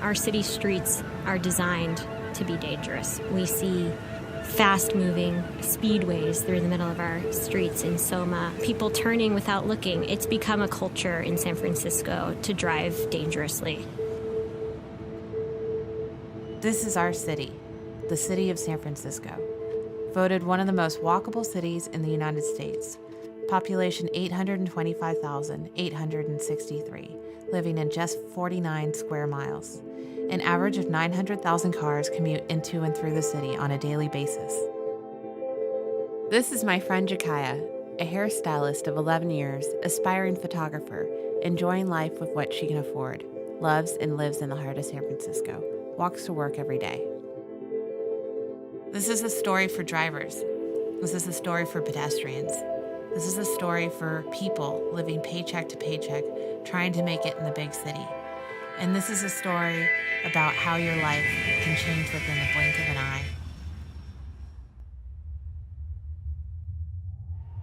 Our city streets are designed to be dangerous. We see fast-moving speedways through the middle of our streets in Soma, people turning without looking. It's become a culture in San Francisco to drive dangerously. This is our city, the city of San Francisco. Voted one of the most walkable cities in the United States. Population 825,863, living in just 49 square miles. An average of 900,000 cars commute into and through the city on a daily basis. This is my friend Jakaya, a hairstylist of 11 years, aspiring photographer, enjoying life with what she can afford, loves and lives in the heart of San Francisco, walks to work every day. This is a story for drivers. This is a story for pedestrians. This is a story for people living paycheck to paycheck, trying to make it in the big city. And this is a story about how your life can change within the blink of an eye.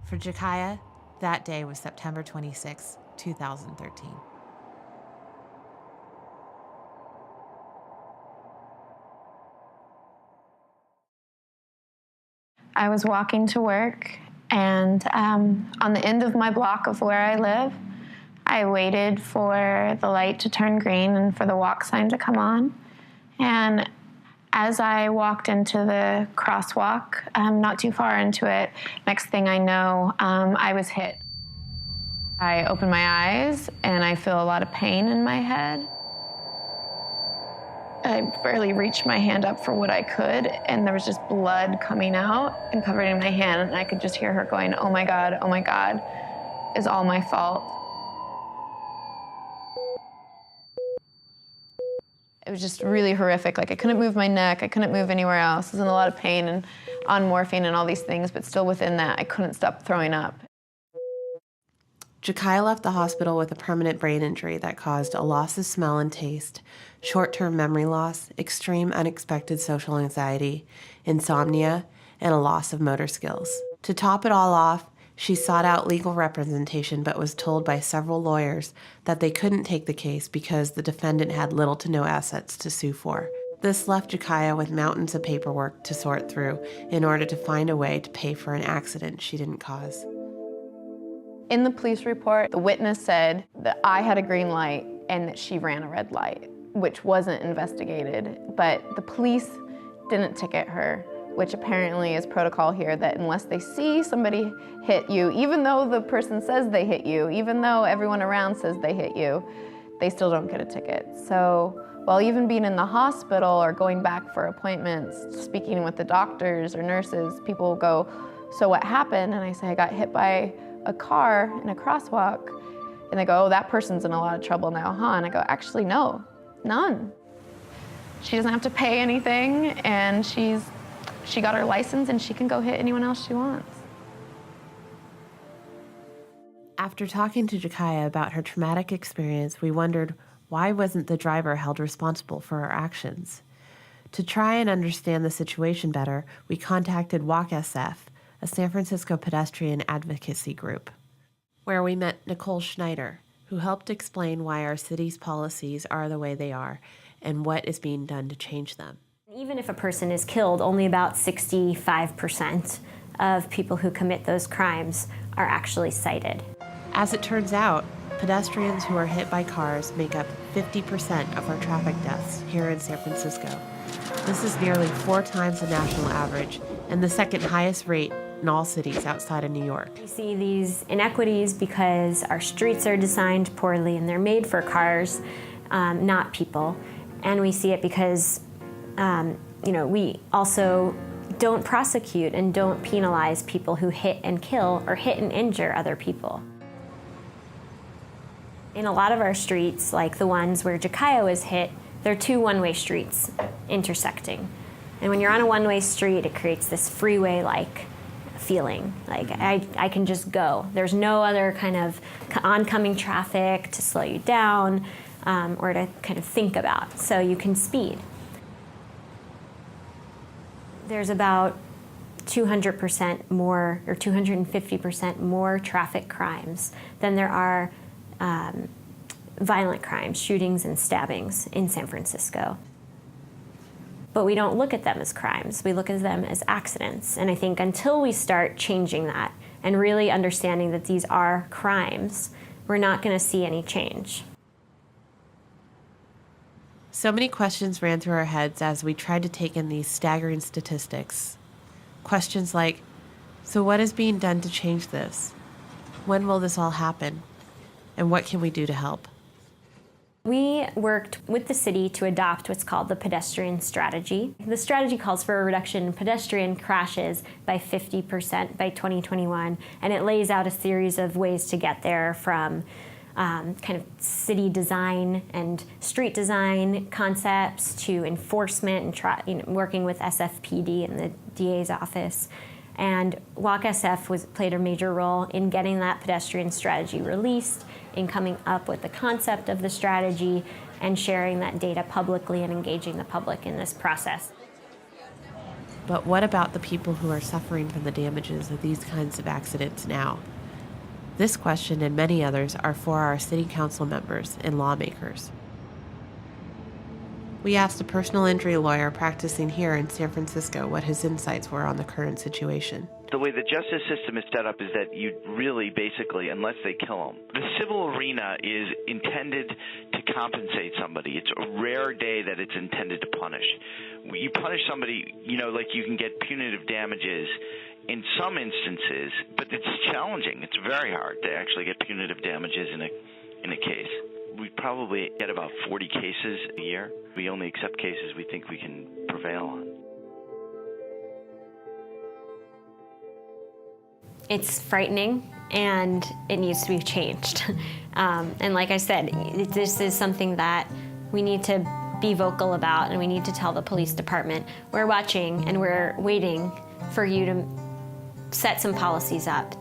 For Jakaya, that day was September 26, 2013. I was walking to work, and on the end of my block of where I live, I waited for the light to turn green and for the walk sign to come on. And as I walked into the crosswalk, not too far into it, next thing I know, I was hit. I open my eyes and I feel a lot of pain in my head. I barely reached my hand up for what I could, and there was just blood coming out and covering my hand, and I could just hear her going, oh my God, it's all my fault. It was just really horrific. Like, I couldn't move my neck, I couldn't move anywhere else. I was in a lot of pain and on morphine and all these things, but still within that, I couldn't stop throwing up. Jakaya left the hospital with a permanent brain injury that caused a loss of smell and taste, short-term memory loss, extreme unexpected social anxiety, insomnia, and a loss of motor skills. To top it all off, she sought out legal representation but was told by several lawyers that they couldn't take the case because the defendant had little to no assets to sue for. This left Jakaya with mountains of paperwork to sort through in order to find a way to pay for an accident she didn't cause. In the police report, the witness said that I had a green light and that she ran a red light, which wasn't investigated, but the police didn't ticket her, which apparently is protocol here, that unless they see somebody hit you, even though the person says they hit you, even though everyone around says they hit you, they still don't get a ticket. So while even being in the hospital or going back for appointments, speaking with the doctors or nurses, people will go, so what happened? And I say, I got hit by a car in a crosswalk. And they go, oh, that person's in a lot of trouble now, huh? And I go, actually, no, none. She doesn't have to pay anything, and she got her license, and she can go hit anyone else she wants. After talking to Jakaya about her traumatic experience, we wondered, why wasn't the driver held responsible for her actions? To try and understand the situation better, we contacted Walk SF, a San Francisco pedestrian advocacy group, where we met Nicole Schneider, who helped explain why our city's policies are the way they are and what is being done to change them. Even if a person is killed, only about 65% of people who commit those crimes are actually cited. As it turns out, pedestrians who are hit by cars make up 50% of our traffic deaths here in San Francisco. This is nearly 4 times the national average and the second highest rate in all cities outside of New York. We see these inequities because our streets are designed poorly and they're made for cars, not people. And we see it because we also don't prosecute and don't penalize people who hit and kill or hit and injure other people. In a lot of our streets, like the ones where Jakaya was hit, there are 2 one-way streets intersecting. And when you're on a one-way street, it creates this freeway-like feeling, like I can just go. There's no other kind of oncoming traffic to slow you down or to kind of think about, so you can speed. There's about 200% more or 250% more traffic crimes than there are violent crimes, shootings and stabbings in San Francisco. But we don't look at them as crimes. We look at them as accidents. And I think until we start changing that and really understanding that these are crimes, we're not going to see any change. So many questions ran through our heads as we tried to take in these staggering statistics. Questions like, so what is being done to change this? When will this all happen? And what can we do to help? We worked with the city to adopt what's called the pedestrian strategy. The strategy calls for a reduction in pedestrian crashes by 50% by 2021, and it lays out a series of ways to get there, from kind of city design and street design concepts to enforcement and working with SFPD and the DA's office. And Walk SF played a major role in getting that pedestrian strategy released, in coming up with the concept of the strategy, and sharing that data publicly and engaging the public in this process. But what about the people who are suffering from the damages of these kinds of accidents now? This question and many others are for our city council members and lawmakers. We asked a personal injury lawyer practicing here in San Francisco what his insights were on the current situation. The way the justice system is set up is that you really basically, unless they kill them, the civil arena is intended to compensate somebody. It's a rare day that it's intended to punish. You punish somebody, like you can get punitive damages in some instances, but it's challenging. It's very hard to actually get punitive damages in a case. We probably get about 40 cases a year. We only accept cases we think we can prevail on. It's frightening, and it needs to be changed. And like I said, this is something that we need to be vocal about, and we need to tell the police department, we're watching and we're waiting for you to set some policies up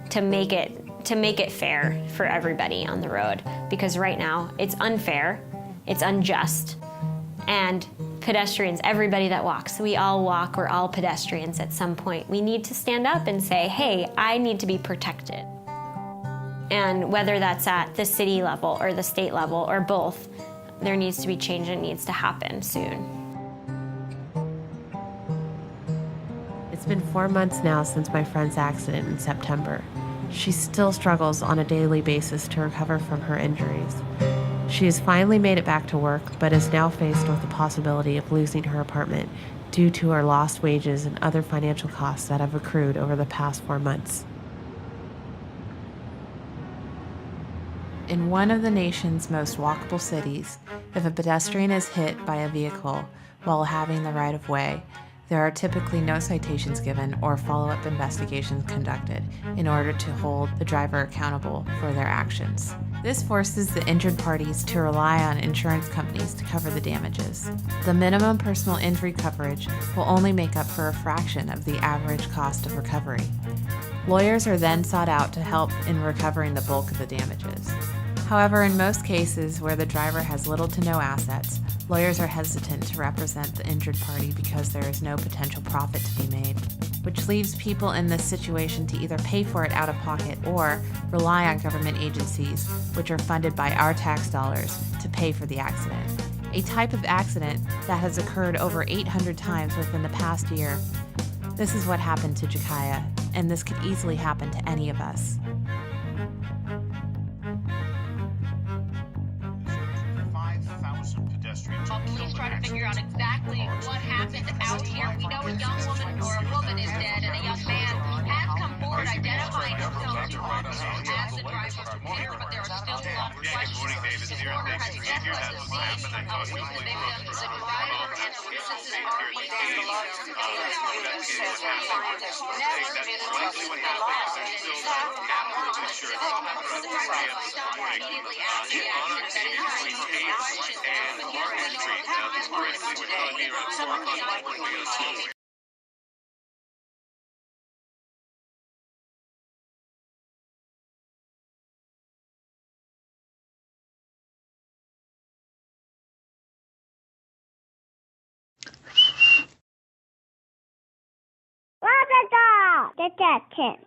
to make it fair for everybody on the road. Because right now, it's unfair, it's unjust, and pedestrians, everybody that walks, we all walk, we're all pedestrians at some point. We need to stand up and say, hey, I need to be protected. And whether that's at the city level or the state level or both, there needs to be change, and it needs to happen soon. It's been 4 months now since my friend's accident in September. She still struggles on a daily basis to recover from her injuries. She has finally made it back to work, but is now faced with the possibility of losing her apartment due to her lost wages and other financial costs that have accrued over the past 4 months. In one of the nation's most walkable cities, if a pedestrian is hit by a vehicle while having the right-of-way, there are typically no citations given or follow-up investigations conducted in order to hold the driver accountable for their actions. This forces the injured parties to rely on insurance companies to cover the damages. The minimum personal injury coverage will only make up for a fraction of the average cost of recovery. Lawyers are then sought out to help in recovering the bulk of the damages. However, in most cases where the driver has little to no assets, lawyers are hesitant to represent the injured party because there is no potential profit to be made, which leaves people in this situation to either pay for it out of pocket or rely on government agencies, which are funded by our tax dollars, to pay for the accident. A type of accident that has occurred over 800 times within the past year. This is what happened to Jakaya, and this could easily happen to any of us. Police try to figure out exactly what happened out here. We know a young woman or a woman is dead, and a young man has come forward identifying himself to officers as the driver's repair, but there are still a lot of questions. His order has just left the scene with the victim, the driver, and the witnesses are immediately after the accident. Get that tip.